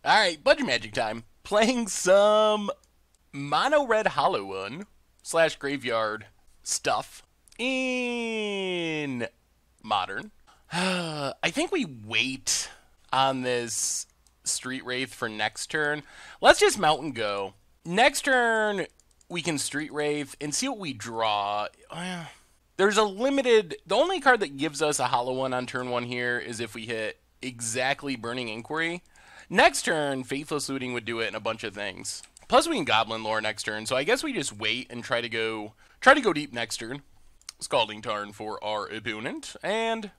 Alright, budget magic time. Playing some mono red hollow one slash graveyard stuff in modern. I think we wait on this Street Wraith for next turn. Let's just mount and go. Next turn, we can Street Wraith and see what we draw. There's a limited... The only card that gives us a hollow one on turn one here is if we hit exactly Burning Inquiry. Next turn, Faithless Looting would do it and a bunch of things. Plus we can Goblin Lore next turn, so I guess we just wait and try to go deep next turn. Scalding Tarn for our opponent, and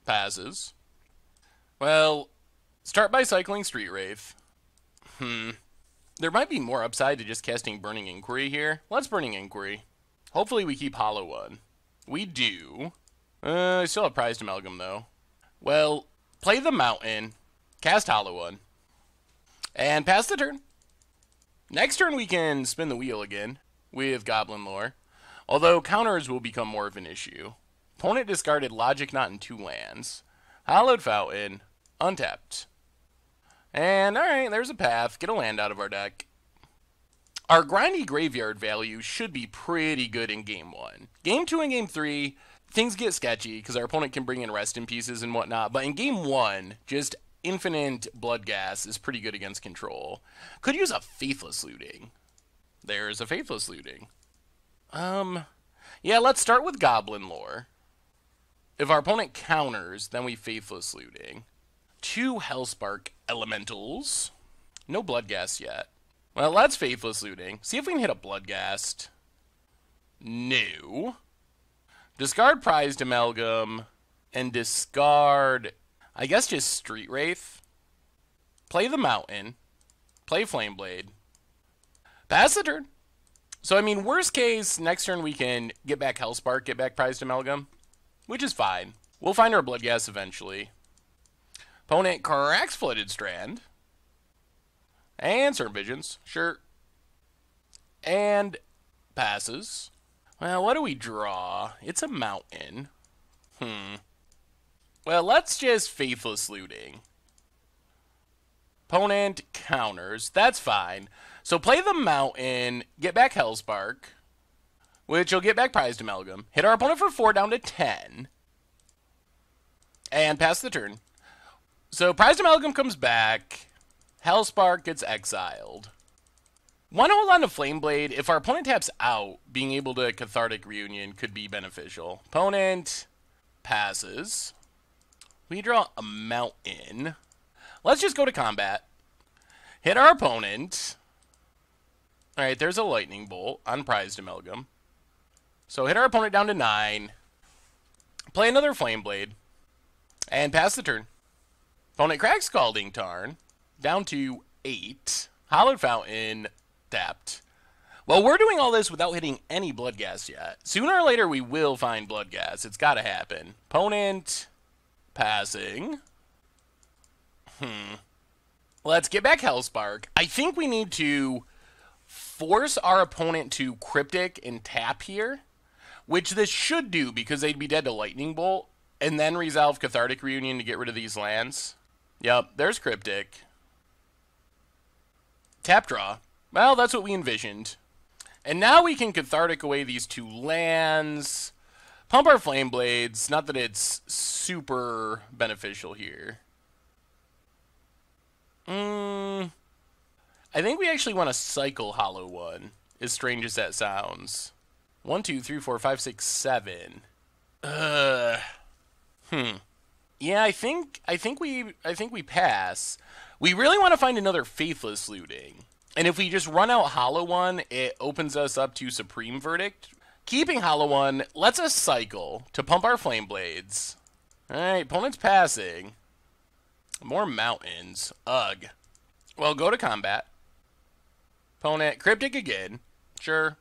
passes. Well, start by cycling Street Wraith. There might be more upside to just casting Burning Inquiry here. Let's Burning Inquiry. Hopefully we keep Hollow one. We do. I still have Prized Amalgam, though. Well, play the Mountain, cast Hollow one, and pass the turn. Next turn we can spin the wheel again with Goblin Lore, although counters will become more of an issue. Opponent discarded Logic Knot in 2 lands. Hallowed Fountain, untapped. And alright, there's a path. Get a land out of our deck. Our grindy graveyard value should be pretty good in Game 1. Game 2 and Game 3, things get sketchy because our opponent can bring in Rest in Pieces and whatnot, but in Game 1, just infinite Blood Gas is pretty good against control. Could use a Faithless Looting. There's a Faithless Looting. Yeah, let's start with Goblin Lore. If our opponent counters, then we Faithless Looting. 2 Hellspark Elementals. No Bloodghast yet. Well, let's Faithless Looting. See if we can hit a Bloodghast. No. Discard Prized Amalgam. And discard, I guess, just Street Wraith. Play the Mountain. Play Flameblade. Pass the turn. So, I mean, worst case, next turn we can get back Hellspark, get back Prized Amalgam. Which is fine. We'll find our Bloodghast eventually. Opponent cracks Flooded Strand. And Certain Visions. Sure. And passes. Well, what do we draw? It's a Mountain. Well, let's just Faithless Looting. Opponent counters. That's fine. So play the Mountain, get back Hellspark, which will get back Prized Amalgam. Hit our opponent for 4 down to 10. And pass the turn. So Prized Amalgam comes back. Hellspark gets exiled. Want to hold on to Flameblade. If our opponent taps out, being able to Cathartic Reunion could be beneficial. Opponent passes. We draw a Mountain. Let's just go to combat. Hit our opponent. Alright, there's a Lightning Bolt on Prized Amalgam. So hit our opponent down to 9. Play another Flameblade. And pass the turn. Opponent cracks Scalding Tarn. Down to 8. Hallowed Fountain. Tapped. Well, we're doing all this without hitting any Bloodghast yet. Sooner or later, we will find Bloodghast. It's got to happen. Opponent passing. Let's get back Hellspark. I think we need to force our opponent to Cryptic and tap here, which this should do because they'd be dead to Lightning Bolt, and then resolve Cathartic Reunion to get rid of these lands. Yep, there's Cryptic. Tap draw. Well, that's what we envisioned. And now we can Cathartic away these 2 lands. Pump our Flame Blades. Not that it's super beneficial here. I think we actually want to cycle Hollow one, as strange as that sounds. 1, 2, 3, 4, 5, 6, 7. Yeah, I think we pass. We really want to find another Faithless Looting. And if we just run out Hollow one, it opens us up to Supreme Verdict. Keeping Hollow one lets us cycle to pump our Flame Blades. Alright, opponent's passing. More Mountains. Ugh. Well, go to combat. Opponent, Cryptic again. Sure.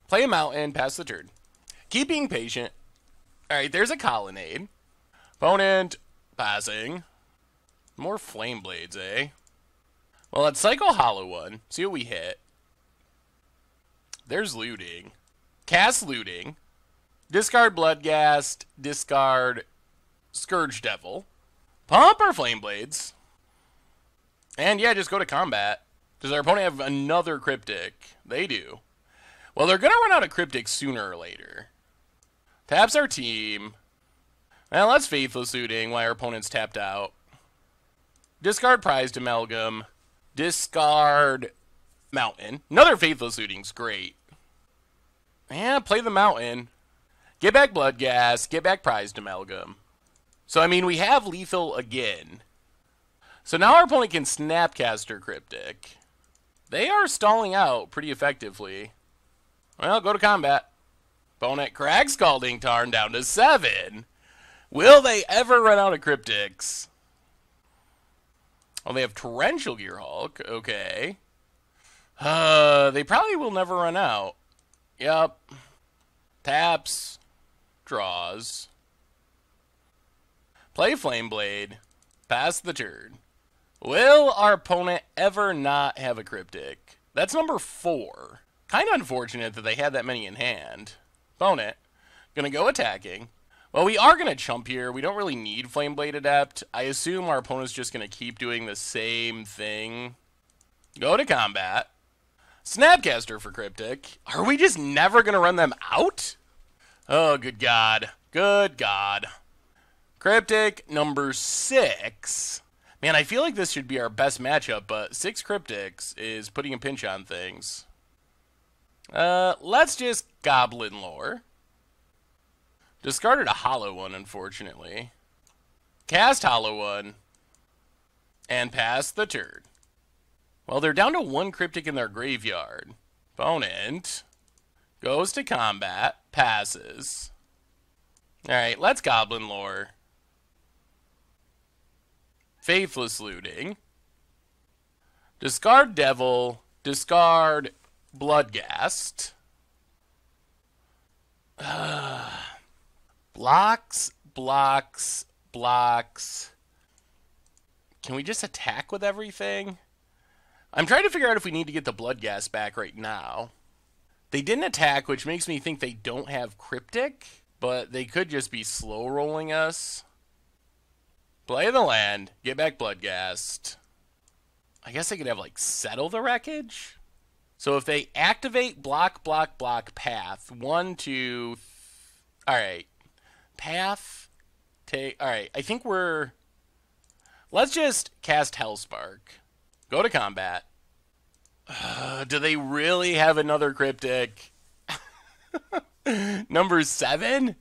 Play a Mountain, pass the turn. Keep being patient. Alright, there's a Colonnade. Opponent, passing. More Flame Blades, eh? Well, let's cycle Hollow one. See what we hit. There's Looting. Cast Looting. Discard Bloodghast. Discard Scourge Devil. Pump our Flame Blades. And yeah, just go to combat. Does our opponent have another Cryptic? They do. Well, they're going to run out of Cryptic sooner or later. Taps our team. Well, that's Faithless Looting while our opponent's tapped out. Discard Prized Amalgam. Discard Mountain. Another Faithless Looting's great. Yeah, play the Mountain. Get back Bloodghast. Get back Prized Amalgam. So, I mean, we have Lethal again. So now our opponent can Snapcaster Cryptic. They are stalling out pretty effectively. Well, go to combat. Opponent Crag Scalding Tarn down to 7. Will they ever run out of Cryptics? Oh, they have Torrential Gearhulk. Okay. They probably will never run out. Yep. Taps. Draws. Play Flame Blade. Pass the turn. Will our opponent ever not have a Cryptic? That's number 4. Kind of unfortunate that they had that many in hand. Opponent. Gonna go attacking. Well, we are gonna chump here. We don't really need Flame Blade Adept. I assume our opponent's just gonna keep doing the same thing. Go to combat. Snapcaster for Cryptic. Are we just never gonna run them out? Oh, good God. Good God. Cryptic number 6. Man, I feel like this should be our best matchup, but 6 Cryptics is putting a pinch on things. Let's just Goblin Lore. Discarded a Hollow one, unfortunately. Cast Hollow one. And pass the turn. Well, they're down to 1 Cryptic in their graveyard. Opponent goes to combat, passes. Alright, let's Goblin Lore. Faithless Looting. Discard Devil. Discard Bloodghast. Blocks, blocks, blocks. Can we just attack with everything? I'm trying to figure out if we need to get the Bloodghast back right now. They didn't attack, which makes me think they don't have Cryptic, but they could just be slow rolling us. Play the land, get back Bloodghast. I guess they could have, like, Settle the Wreckage? So if they activate block, block, block, path, 1, 2, alright. Path, take, alright, I think we're, let's just cast Hellspark. Go to combat. Do they really have another Cryptic? Number 7?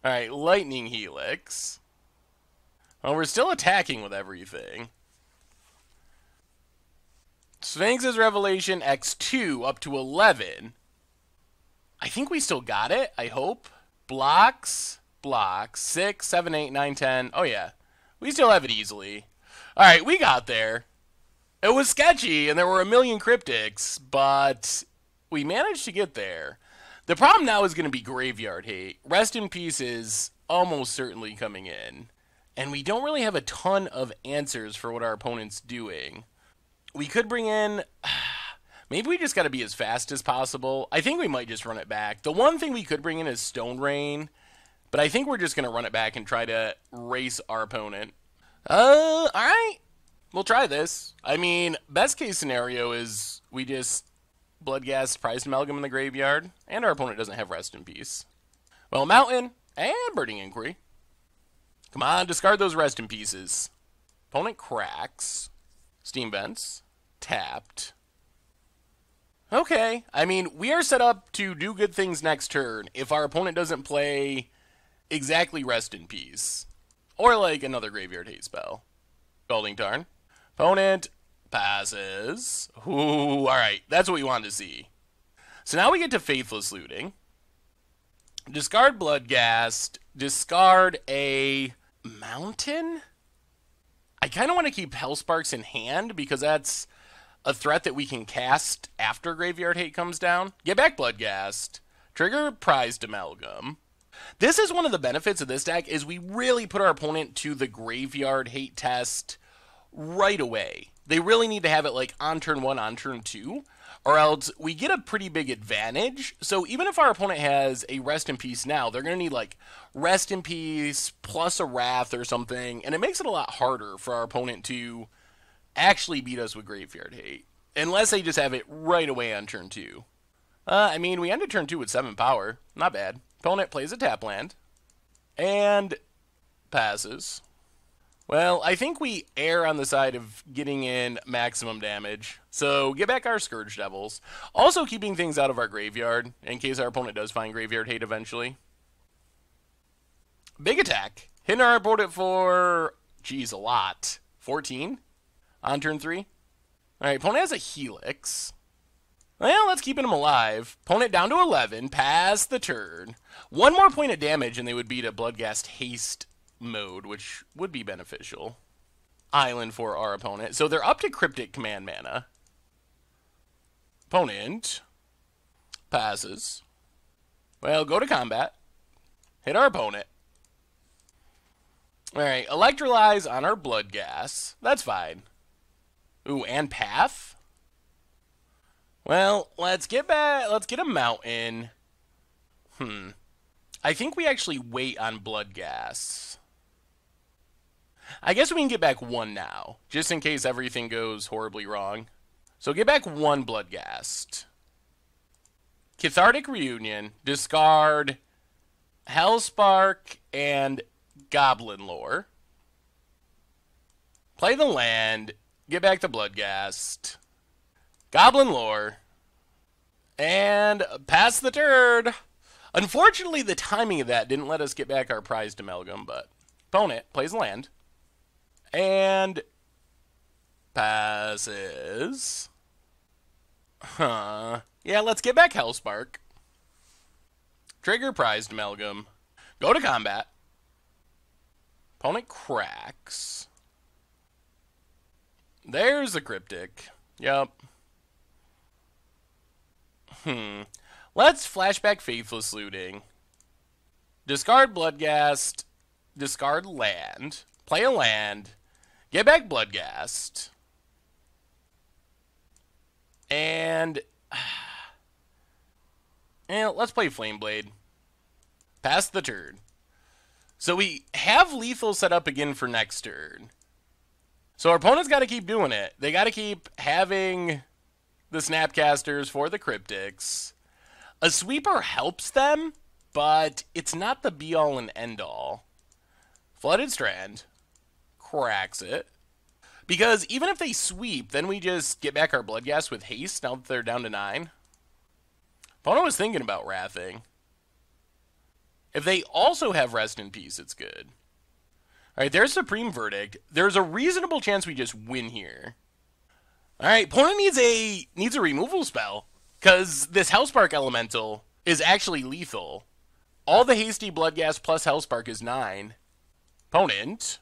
Alright, Lightning Helix. Well, we're still attacking with everything. Sphinx's Revelation X2 up to 11. I think we still got it, I hope. Blocks, blocks, 6, 7, 8, 9, 10. Oh, yeah. We still have it easily. Alright, we got there. It was sketchy, and there were a million Cryptics, but we managed to get there. The problem now is going to be Graveyard Hate. Rest in Peace is almost certainly coming in. And we don't really have a ton of answers for what our opponent's doing. We could bring in... Maybe we just got to be as fast as possible. I think we might just run it back. The one thing we could bring in is Stone Rain. But I think we're just going to run it back and try to race our opponent. Alright. We'll try this. I mean, best case scenario is we just Bloodghast Prized Amalgam in the graveyard. And our opponent doesn't have Rest in Peace. Well, Mountain and Burning Inquiry. Come on, discard those Rest in Pieces. Opponent cracks. Steam Vents. Tapped. Okay, I mean, we are set up to do good things next turn if our opponent doesn't play exactly Rest in Peace. Or like another Graveyard Hate spell. Scalding Tarn. Opponent passes. Ooh, alright, that's what we wanted to see. So now we get to Faithless Looting. Discard Bloodghast. Discard a Mountain? I kind of want to keep Hellsparks in hand because that's a threat that we can cast after Graveyard Hate comes down. Get back Bloodghast. Trigger Prized Amalgam. This is one of the benefits of this deck is we really put our opponent to the Graveyard Hate test right away. They really need to have it like on turn 1, on turn 2, or else we get a pretty big advantage. So even if our opponent has a Rest in Peace now, they're going to need like Rest in Peace plus a Wrath or something, and it makes it a lot harder for our opponent to actually beat us with Graveyard Hate. Unless they just have it right away on turn 2. I mean, we ended turn 2 with 7 power. Not bad. Opponent plays a tap land. And passes. Well, I think we err on the side of getting in maximum damage. So, get back our Scourge Devils. Also keeping things out of our graveyard, in case our opponent does find Graveyard Hate eventually. Big attack. Hitting our opponent for, geez, a lot. 14 on turn 3. Alright, opponent has a Helix. Well, let's keep him alive. Opponent down to 11. Pass the turn. One more point of damage and they would beat a Bloodghast Haste mode, which would be beneficial. Island for our opponent. So they're up to Cryptic Command mana. Opponent passes. Well, go to combat. Hit our opponent. Alright, Electrolyze on our Bloodghast. That's fine. Ooh, and Path? Well, let's get back. Let's get a Mountain. I think we actually wait on Bloodghast. I guess we can get back 1 now, just in case everything goes horribly wrong. So get back 1 Bloodghast. Cathartic Reunion, discard Hellspark and Goblin Lore. Play the land, get back the Bloodghast. Goblin Lore. And pass the turn. Unfortunately, the timing of that didn't let us get back our prized Amalgam, but opponent plays land. And passes. Yeah, let's get back Hellspark. Trigger prized Amalgam. Go to combat. Opponent cracks. There's the Cryptic. Yup. Let's flashback Faithless Looting. Discard Bloodghast. Discard land. Play a land. Get back Bloodghast. And let's play Flameblade. Pass the turn. So we have lethal set up again for next turn. So our opponent's got to keep doing it. They got to keep having the Snapcasters for the Cryptics. A sweeper helps them, but it's not the be-all and end-all. Flooded Strand. Cracks it. Because even if they sweep, then we just get back our Bloodghast with haste now that they're down to 9. Opponent was thinking about wrathing. If they also have Rest in Peace, it's good. Alright, there's Supreme Verdict. There's a reasonable chance we just win here. Alright, opponent needs a removal spell. Because this Hellspark Elemental is actually lethal. All the hasty Bloodghast plus Hellspark is 9. Opponent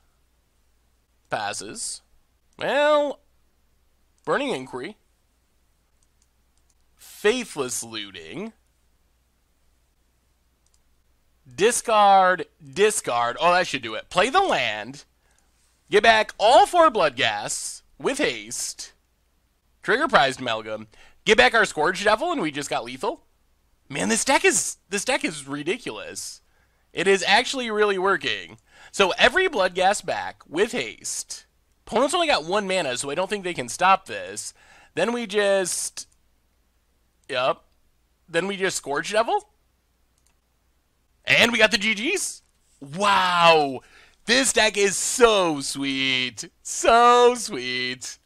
passes. Well, Burning Inquiry. Faithless Looting. Discard. Oh, that should do it. Play the land. Get back all 4 Bloodghasts with haste. Trigger prized Amalgam. Get back our Scourge Devil and we just got lethal. Man, this deck is ridiculous. It is actually really working. So every Bloodghast back with haste. Opponent's only got 1 mana, so I don't think they can stop this. Then we just... Yep. Then we just Scourge Devil. And we got the GGs. Wow. This deck is so sweet. So sweet.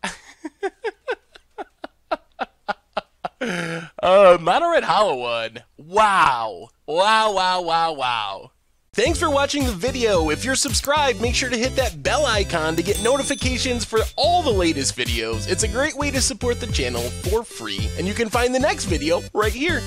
Mono Red Hollow one. Wow. Wow. Thanks for watching the video. If you're subscribed, make sure to hit that bell icon to get notifications for all the latest videos. It's a great way to support the channel for free, and you can find the next video right here.